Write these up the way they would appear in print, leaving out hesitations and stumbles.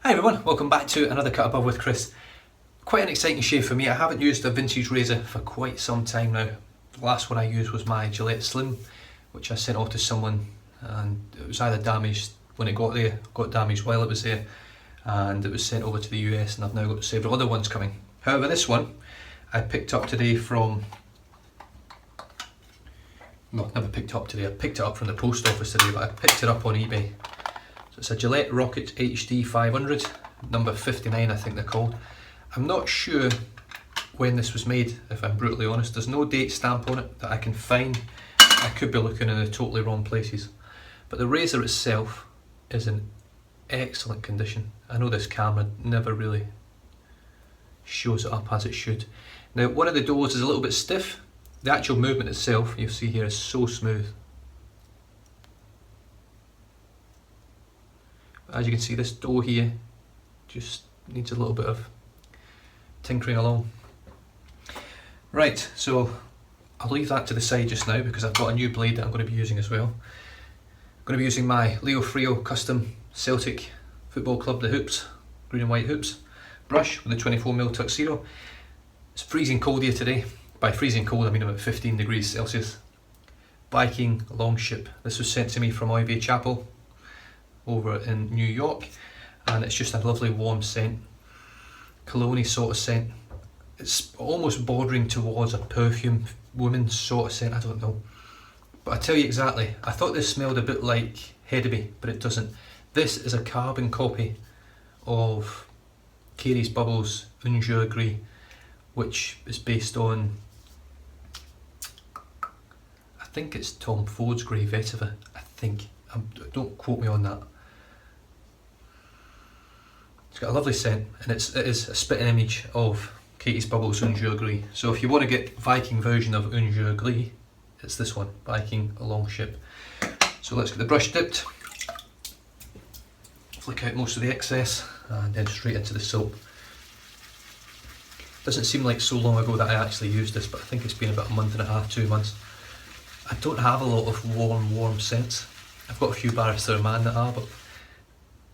Hi everyone, welcome back to another Cut Above with Chris. Quite an exciting shave for me. I haven't used a vintage razor for quite some time now. The last one I used was my Gillette Slim, which I sent off to someone, and it was either damaged when it got there, got damaged while it was there, and it was sent over to the US, and I've now got several other ones coming. However, this one I picked up today from, well, never picked up today, I picked it up from the post office today, but I picked it up on eBay. So it's a Gillette Rocket HD 500, number 59 I think they're called. I'm not sure when this was made, if I'm brutally honest. There's no date stamp on it that I can find. I could be looking in the totally wrong places. But the razor itself is in excellent condition. I know this camera never really shows it up as it should. Now, one of the doors is a little bit stiff. The actual movement itself, you'll see here, is so smooth. As you can see, this door here just needs a little bit of tinkering along. Right, so I'll leave that to the side just now because I've got a new blade that I'm going to be using as well. I'm going to be using my Leo Frio custom Celtic Football Club, the hoops, green and white hoops, brush with a 24mm tuxedo. It's freezing cold here today. By freezing cold I mean about 15 degrees Celsius. Viking Longship. This was sent to me from Oivey Chapel over in New York, and it's just a lovely warm scent, cologne-y sort of scent. It's almost bordering towards a perfume woman's sort of scent, I don't know. But I tell you exactly, I thought this smelled a bit like Hedeby, but it doesn't. This is a carbon copy of Carey's Bubbles Un Jour Gris, which is based on, I think it's Tom Ford's Grey Vetiver, I think. Don't quote me on that. It's got a lovely scent, and it is a spitting image of Carey's Bubbles Un Jour Gris. So if you want to get Viking version of Un Jour Gris, it's this one, Viking Longship. So let's get the brush dipped, flick out most of the excess, and then straight into the soap. Doesn't seem like so long ago that I actually used this, but I think it's been about a month and a half, 2 months. I don't have a lot of warm scents. I've got a few Barrister Man that are, but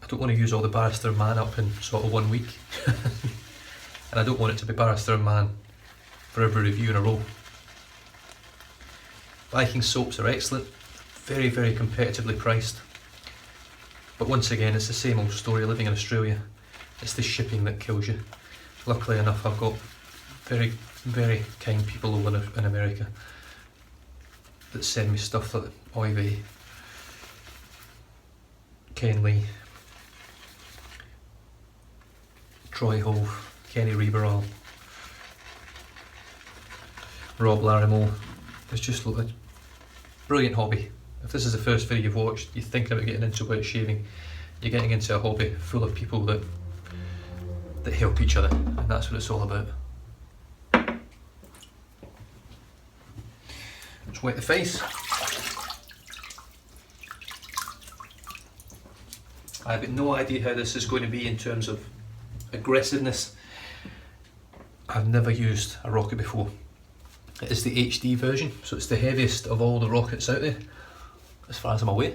I don't want to use all the Barrister Man up in sort of 1 week. And I don't want it to be Barrister Man for every review in a row. Viking soaps are excellent, very competitively priced. But once again, it's the same old story living in Australia. It's the shipping that kills you. Luckily enough, I've got very kind people over in America that send me stuff like Oivey, Ken Lee, Troy Hove, Kenny Reberal, Rob Larimore. It's just a brilliant hobby. If this is the first video you've watched, you're thinking about getting into wet shaving, you're getting into a hobby full of people that help each other, and that's what it's all about. Just wet the face. I've got no idea how this is going to be in terms of aggressiveness. I've never used a rocket before. It is the HD version, so it's the heaviest of all the rockets out there, as far as I'm aware.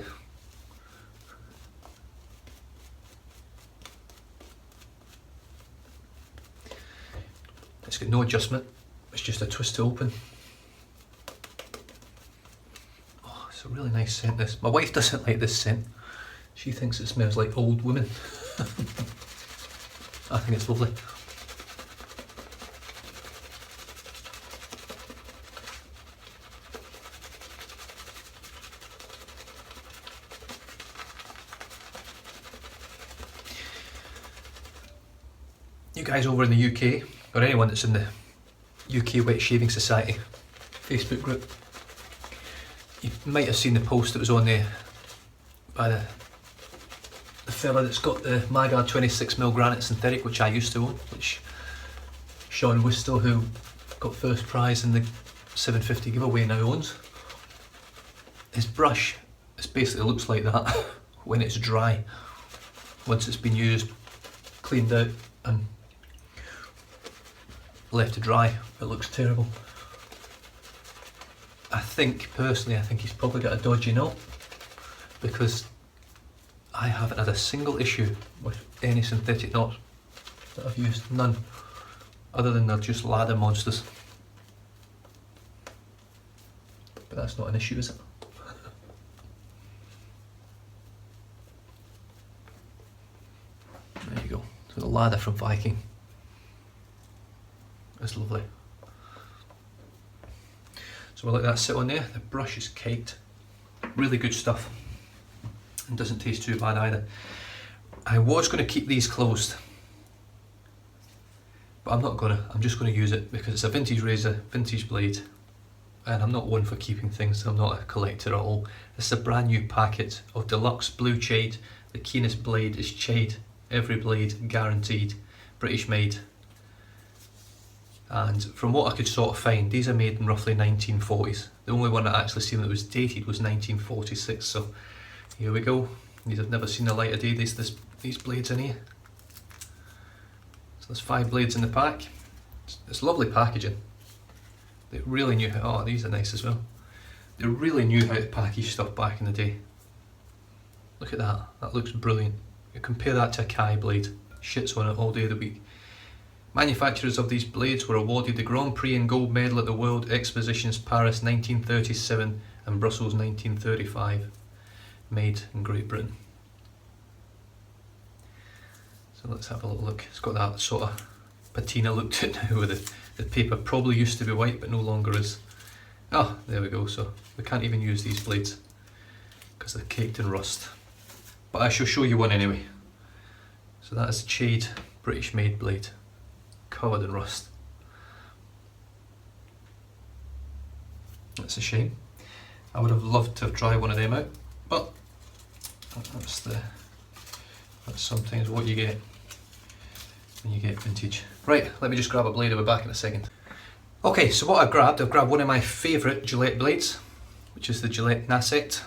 It's got no adjustment, it's just a twist to open. Oh, it's a really nice scent this. My wife doesn't like this scent. She thinks it smells like old women. I think it's lovely. You guys over in the UK, or anyone that's in the UK Wet Shaving Society Facebook group, you might have seen the post that was on there by the fella that's got the Magard 26mm granite synthetic, which I used to own, which Sean Wistow, who got first prize in the 750 giveaway, now owns. His brush, it basically looks like that when it's dry. Once it's been used, cleaned out and left to dry, it looks terrible. I think, personally, I think he's probably got a dodgy knot, because I haven't had a single issue with any synthetic knots that I've used, none, other than they're just ladder monsters. But that's not an issue, is it? There you go. So the ladder from Viking. That's lovely. So we'll let that sit on there. The brush is caked. Really good stuff. And doesn't taste too bad either. I was going to keep these closed, but I'm not going to. I'm just going to use it because it's a vintage razor, vintage blade, and I'm not one for keeping things. I'm not a collector at all. This is a brand new packet of deluxe blue jade. The keenest blade is jade. Every blade guaranteed, British made. And from what I could sort of find, these are made in roughly 1940s. The only one I actually seen that was dated was 1946. So here we go. These have never seen the light of day. These blades in here. So there's 5 blades in the pack. It's lovely packaging. They really knew how. Oh, these are nice as well. They really knew how to package stuff back in the day. Look at that. That looks brilliant. You compare that to a Kai blade. Shits on it all day of the week. Manufacturers of these blades were awarded the Grand Prix and Gold Medal at the World Expositions Paris 1937 and Brussels 1935. Made in Great Britain. So let's have a little look. It's got that sort of patina look to it now, with the paper probably used to be white but no longer is. Ah, there we go. So we can't even use these blades because they're caked in rust. But I shall show you one anyway. So that is a jade British made blade, covered in rust. That's a shame. I would have loved to have tried one of them out, but that's sometimes what you get when you get vintage. Right, let me just grab a blade. I'll be back in a second. Okay, so what I've grabbed one of my favourite Gillette blades, which is the Gillette Nasset.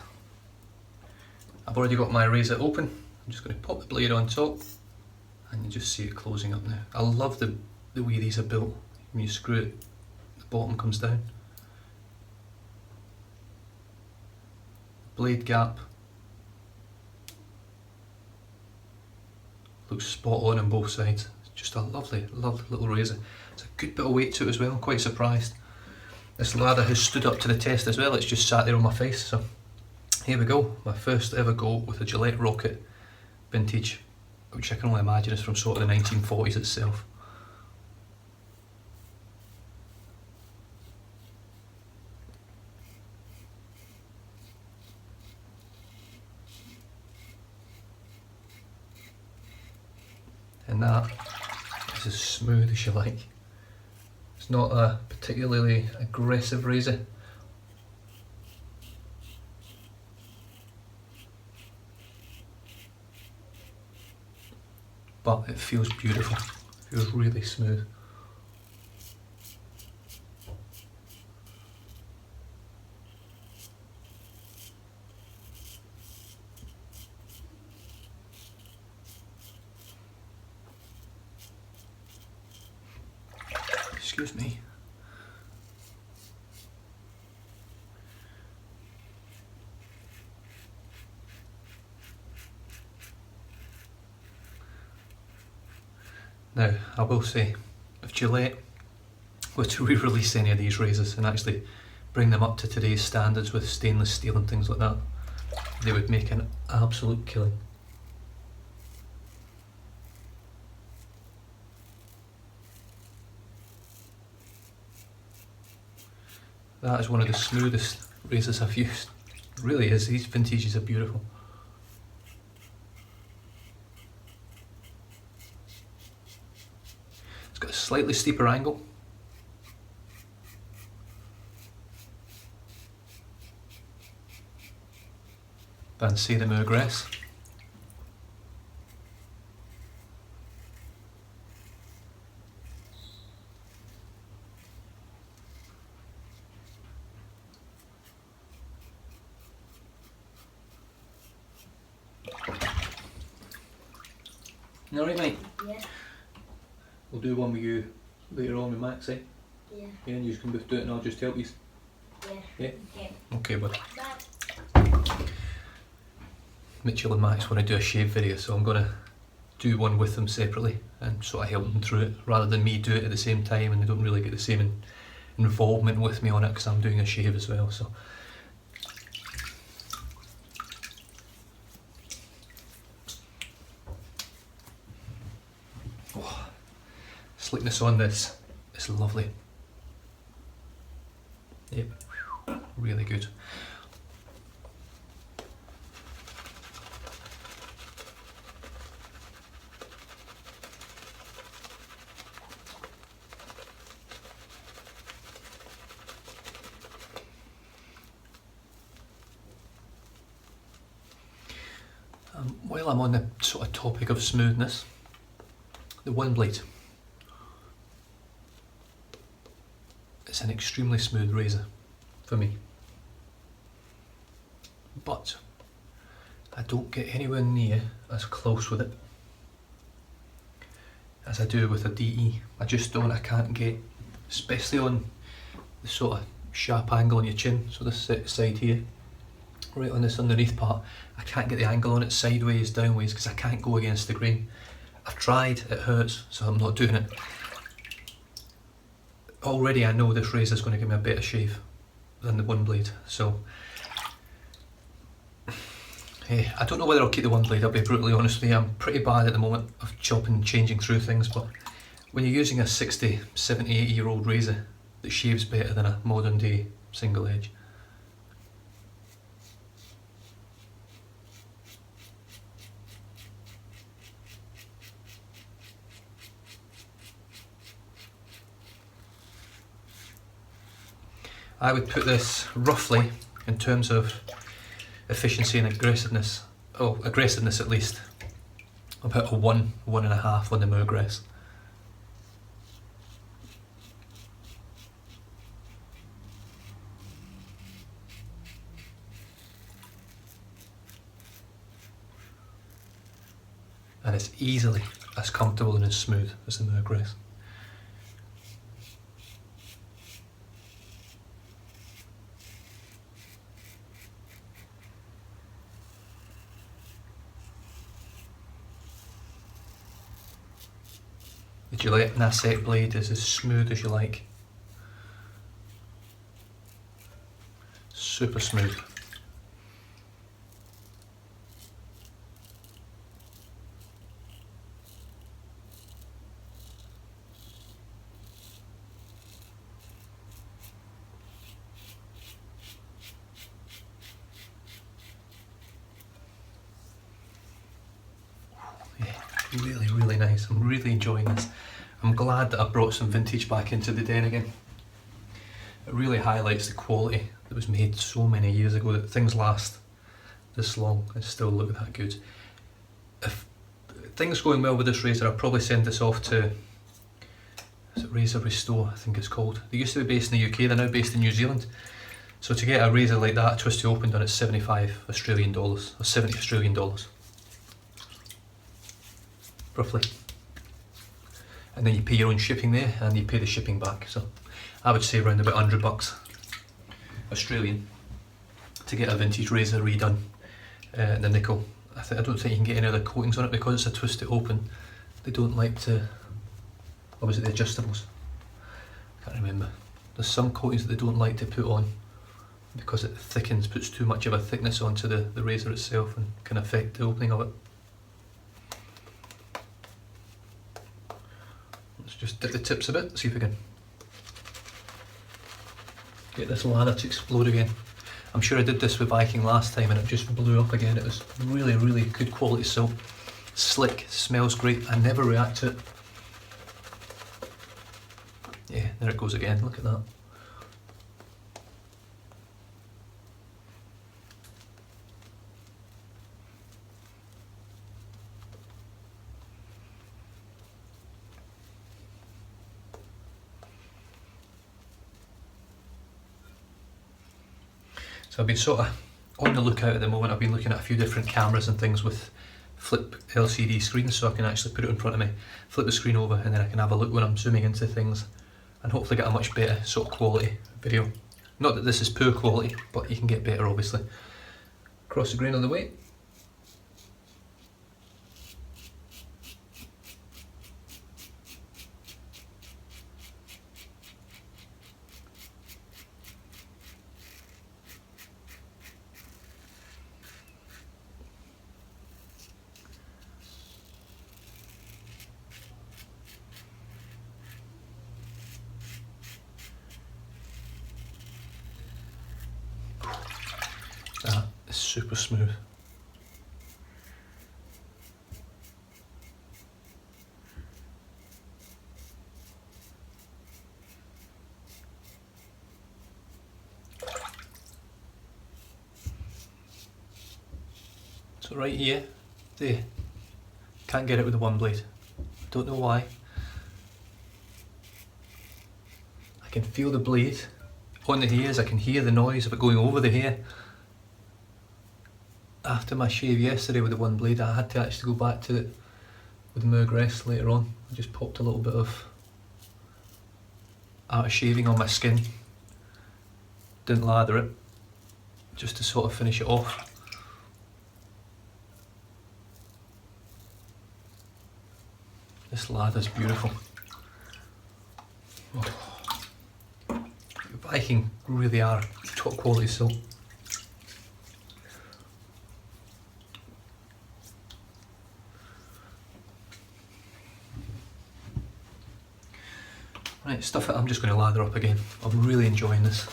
I've already got my razor open. I'm just going to pop the blade on top, and you just see it closing up now. I love the way these are built. When you screw it, the bottom comes down. Blade gap looks spot on both sides. It's just a lovely, lovely little razor. It's a good bit of weight to it as well. I'm quite surprised. This ladder has stood up to the test as well. It's just sat there on my face. So here we go. My first ever go with a Gillette Rocket vintage, which I can only imagine is from sort of the 1940s itself. And that is as smooth as you like. It's not a particularly aggressive razor. But it feels beautiful. It feels really smooth. Excuse me. Now, I will say, if Gillette were to re-release any of these razors and actually bring them up to today's standards with stainless steel and things like that, they would make an absolute killing. That is one of the smoothest razors I've used. It really is. These vintages are beautiful. It's got a slightly steeper angle. Than say the Murgress. Alright, mate? Yeah. We'll do one with you later on with Max, eh? Yeah. Yeah, and you can both do it and I'll just help you. Yeah. Yeah? Okay. Okay, bud. Bye. Mitchell and Max want to do a shave video, so I'm going to do one with them separately and sort of help them through it, rather than me do it at the same time and they don't really get the same involvement with me on it because I'm doing a shave as well. So oh, slickness on this is lovely. Yep, really good. While I'm on the sort of topic of smoothness, the one blade. It's an extremely smooth razor for me, but I don't get anywhere near as close with it as I do with a DE. I just don't, I can't get, especially on the sort of sharp angle on your chin, so this side here, right on this underneath part, I can't get the angle on it sideways, downways, because I can't go against the grain. I've tried, it hurts, so I'm not doing it. Already I know this razor is going to give me a better shave than the one blade, so hey, I don't know whether I'll keep the one blade, I'll be brutally honest with you. I'm pretty bad at the moment of chopping and changing through things, but when you're using a 60, 70, 80-year-old razor that shaves better than a modern day single edge, I would put this roughly, in terms of efficiency and aggressiveness, aggressiveness at least, about a 1, 1.5 on the Murgress. And it's easily as comfortable and as smooth as the Murgress. The Gillette Nasset blade is as smooth as you like. Super smooth. Really, really nice. I'm really enjoying this. I'm glad that I brought some vintage back into the den again. It really highlights the quality that was made so many years ago, that things last this long and still look that good. If things going well with this razor, I'll probably send this off to, is it Razor Restore, I think it's called. They used to be based in the UK, they're now based in New Zealand. So to get a razor like that, twist to open done, it's 75 Australian dollars, or 70 Australian dollars. Roughly. And then you pay your own shipping there and you pay the shipping back. So I would say around about $100 Australian to get a vintage razor redone. The nickel, I don't think you can get any other coatings on it because it's a twist to open. They don't like to, or was it the adjustables? I can't remember. There's some coatings that they don't like to put on because it thickens, puts too much of a thickness onto the razor itself and can affect the opening of it. Let's just dip the tips a bit, see if we can get this lather to explode again. I'm sure I did this with Viking last time and it just blew up again. It was really, really good quality silk. Slick, smells great, I never react to it. Yeah, there it goes again, look at that. So I've been sort of on the lookout at the moment. I've been looking at a few different cameras and things with flip LCD screens, so I can actually put it in front of me, flip the screen over, and then I can have a look when I'm zooming into things and hopefully get a much better sort of quality video. Not that this is poor quality, but you can get better obviously. Across the grain on the way. super smooth. So right here, there, can't get it with the one blade. Don't know why. I can feel the blade on the hairs, I can hear the noise of it going over the hair. After my shave yesterday with the one blade, I had to actually go back to it with the Mergress later on. I just popped a little bit of out of shaving on my skin. Didn't lather it, just to sort of finish it off. This lather's beautiful. Oh. Viking really are top quality silk. Right, stuff it, I'm just going to lather up again. I'm really enjoying this.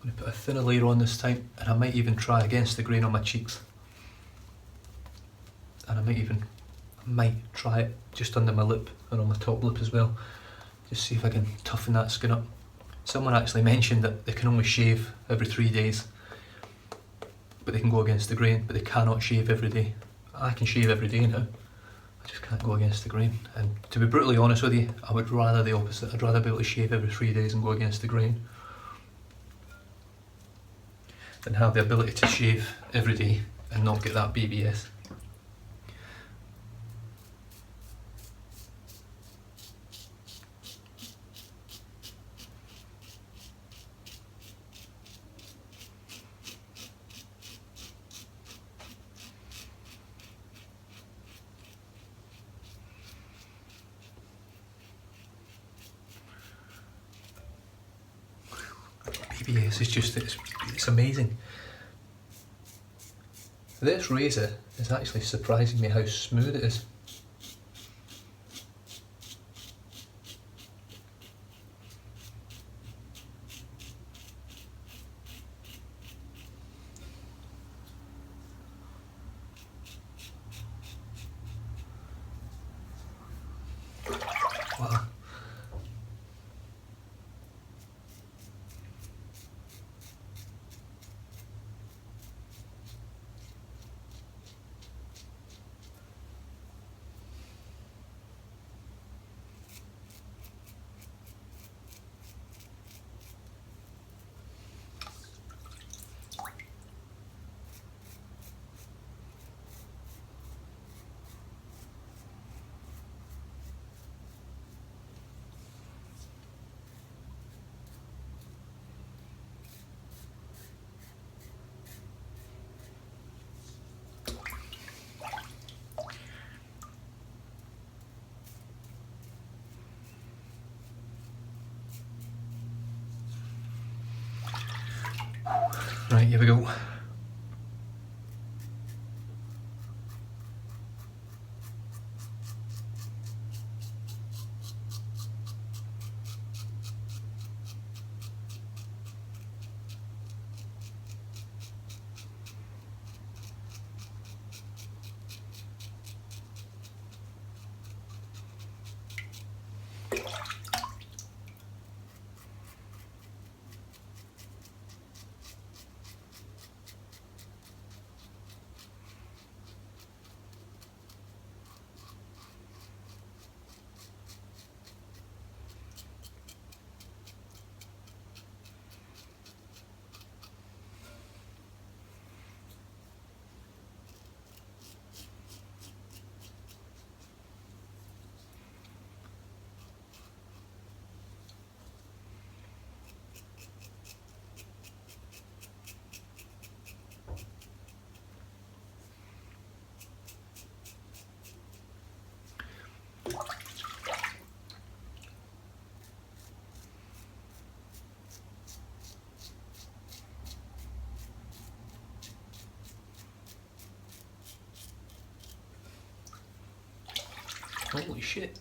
I'm going to put a thinner layer on this time, and I might even try against the grain on my cheeks. And I might try it just under my lip and on my top lip as well. Just see if I can toughen that skin up. Someone actually mentioned that they can only shave every 3 days, but they can go against the grain, but they cannot shave every day. I can shave every day now, I just can't go against the grain. And to be brutally honest with you, I would rather the opposite. I'd rather be able to shave every 3 days and go against the grain than have the ability to shave every day and not get that BBS. BBS is just, it's amazing. This razor is actually surprising me how smooth it is. Wow. Right, here we go. Holy shit.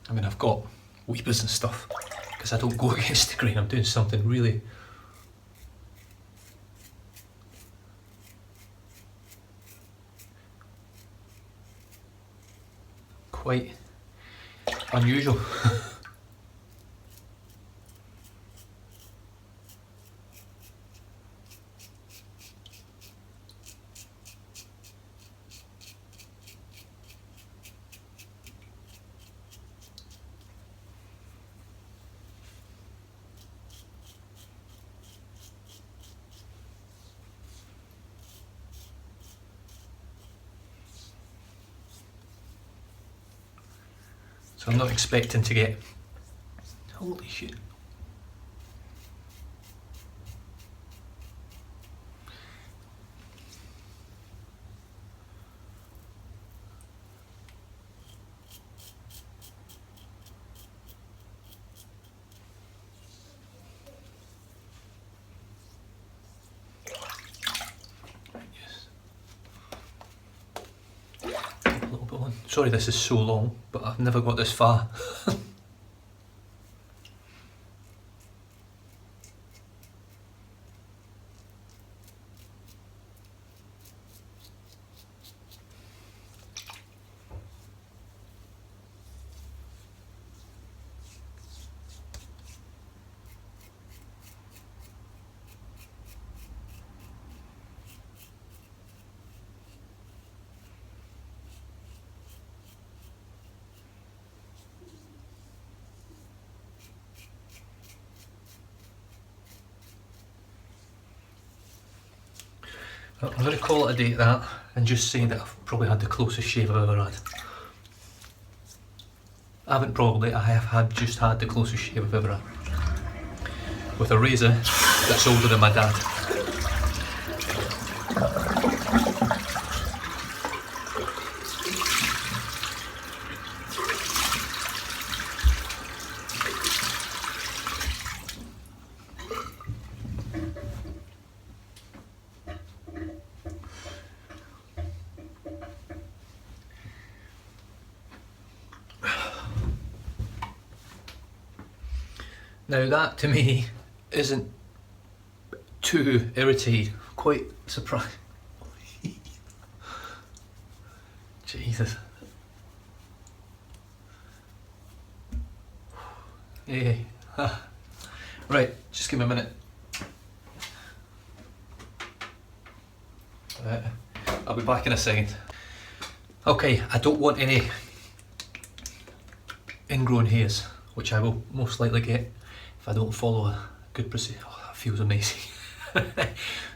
I mean, I've got weepers and stuff because I don't go against the grain. I'm doing something really quite unusual. So I'm not expecting to get, holy shit. Sorry this is so long, but I've never got this far. I'm going to call it a day at that and just say that I've probably had the closest shave I've ever had. I haven't probably, I have just had the closest shave I've ever had. With a razor that's older than my dad. Now that to me isn't too irritated, quite surprised. Jesus. Yeah. Right, just give me a minute. I'll be back in a second. Okay, I don't want any ingrown hairs, which I will most likely get if I don't follow a good procedure. Oh, that feels amazing.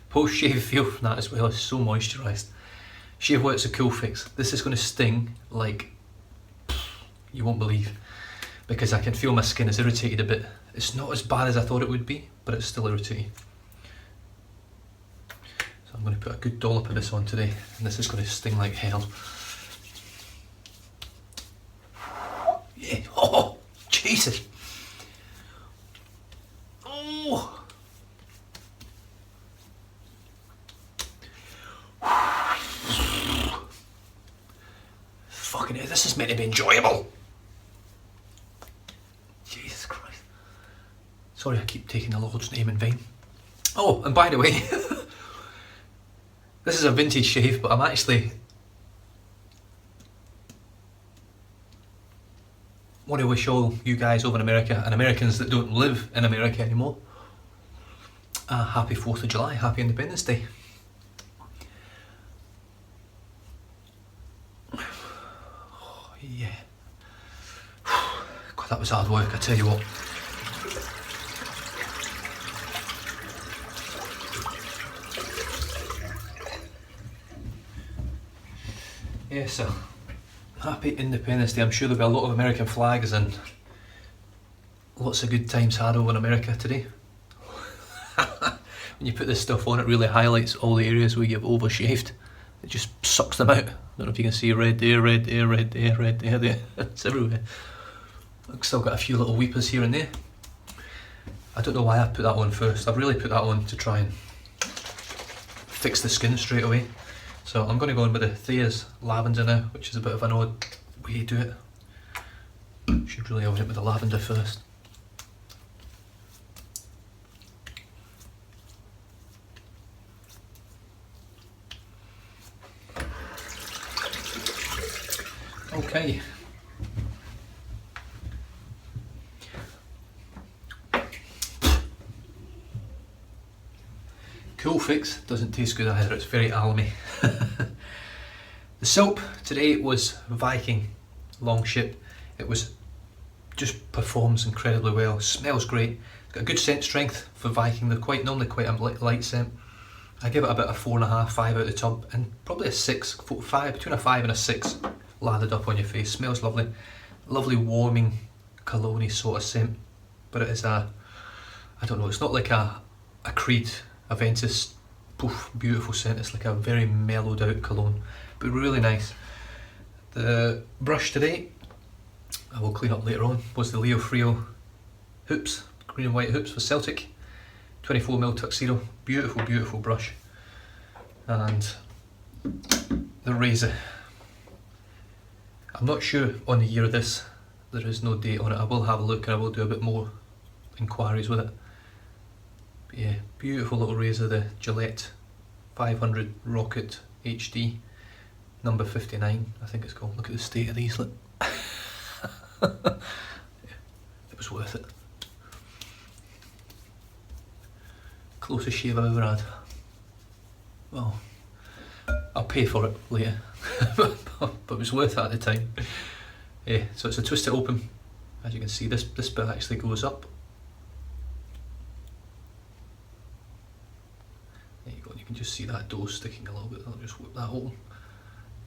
Post-shave feel from that as well is so moisturised. Shave Wet's a cool fix. This is going to sting like you won't believe, because I can feel my skin is irritated a bit. It's not as bad as I thought it would be, but it's still irritating. So I'm going to put a good dollop of this on today, and this is going to sting like hell. Yeah. Oh, Jesus. Oh. Fucking hell, this is meant to be enjoyable. Jesus Christ. Sorry, I keep taking the Lord's name in vain. Oh, and by the way, this is a vintage shave, but I'm actually want to wish all you guys over in America and Americans that don't live in America anymore a happy 4th of July, happy Independence Day. Oh, yeah. God, that was hard work, I tell you what. Yeah, so happy Independence Day. I'm sure there'll be a lot of American flags and lots of good times had over in America today. When you put this stuff on, it really highlights all the areas where you've overshaved. it just sucks them out. I don't know if you can see red there, red there, red there, red there, there. It's everywhere. I've still got a few little weepers here and there. I don't know why I put that on first. I've really put that on to try and fix the skin straight away. So I'm going to go in with the Thayer's lavender now, which is a bit of an odd way to do it. Should really have went with the lavender first. Okay. Cool Fix doesn't taste good either, it's very alamy. The soap today was Viking Longship. It just performs incredibly well, smells great, it's got a good scent strength for Viking. They're normally quite a light scent. I give it about a 4.5, 5 out of the tub, and probably a 6, 5, between a 5 and a 6 lathered up on your face. Smells lovely, lovely warming cologne-y sort of scent, but it is I don't know, it's not like a Creed Aventus poof beautiful scent. It's like a very mellowed out cologne, but really nice. The brush today, I will clean up later on, was the Leo Frio hoops, green and white hoops for Celtic, 24mm tuxedo. Beautiful, beautiful brush. And the razor, I'm not sure on the year of this, there is no date on it. I will have a look and I will do a bit more inquiries with it. But yeah, beautiful little razor, the Gillette 500 Rocket HD, number 59 I think it's called. Look at the state of these, look. Yeah, it was worth it. Closest shave I've ever had. Well, I'll pay for it later, but it was worth it at the time. Yeah, so it's a twist it open. As you can see, this bit actually goes up. There you go, and you can just see that dough sticking a little bit. I'll just whip that open.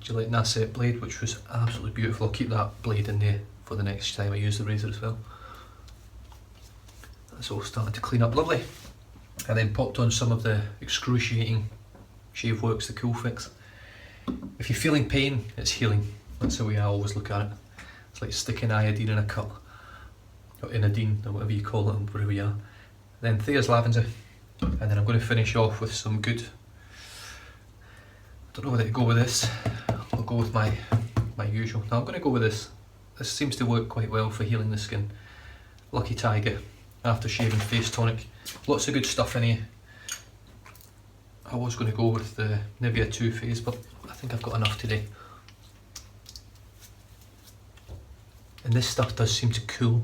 Gillette Nasset blade, which was absolutely beautiful. I'll keep that blade in there for the next time I use the razor as well. That's all starting to clean up lovely. I then popped on some of the excruciating Shave Works, the Cool Fix. If you're feeling pain, it's healing. That's the way I always look at it. It's like sticking iodine in a cut, or inodine, or whatever you call it, wherever you are. Then Thayer's lavender, and then I'm going to finish off with some good, I don't know whether to go with this. I'll go with my usual. Now I'm going to go with this. This seems to work quite well for healing the skin. Lucky Tiger After Shaving Face Tonic. Lots of good stuff in here. I was going to go with the Nivea Too Faced, but I think I've got enough today. And this stuff does seem to cool.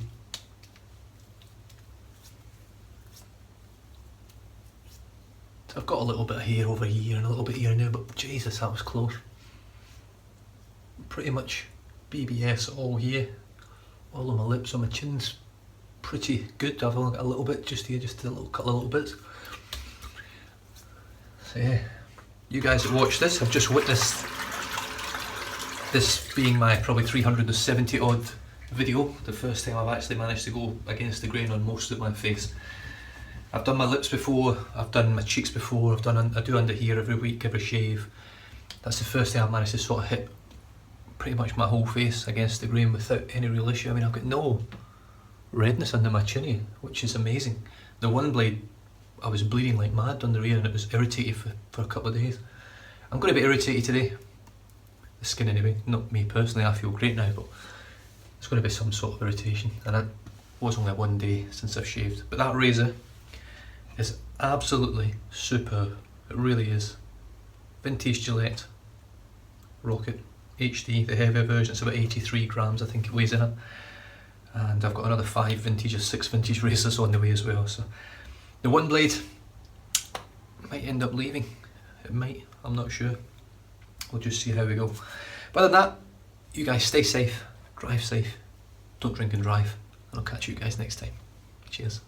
So I've got a little bit of hair over here and a little bit here and there, but Jesus, that was close. Pretty much BBS all here. All on my lips, on my chin's pretty good. I've only got a little bit just here, just a little couple of little bits. So yeah, you guys that watch this have just witnessed this being my probably 370 odd video. The first time I've actually managed to go against the grain on most of my face. I've done my lips before, I've done my cheeks before, I do under here every week, every shave. That's the first time I've managed to sort of hit pretty much my whole face against the grain without any real issue. I mean, I've got no redness under my chin here, which is amazing. The one blade, I was bleeding like mad under here and it was irritated for a couple of days. I'm going to be irritated today. The skin anyway, not me personally, I feel great now, but it's going to be some sort of irritation. And it was only 1 day since I've shaved. But that razor is absolutely superb. It really is. Vintage Gillette Rocket HD, the heavier version. It's about 83 grams I think it weighs in it. And I've got another 5 vintage or 6 vintage razors on the way as well. So the one blade might end up leaving. It might, I'm not sure. We'll just see how we go. But other than that, you guys stay safe, drive safe, don't drink and drive, and I'll catch you guys next time. Cheers.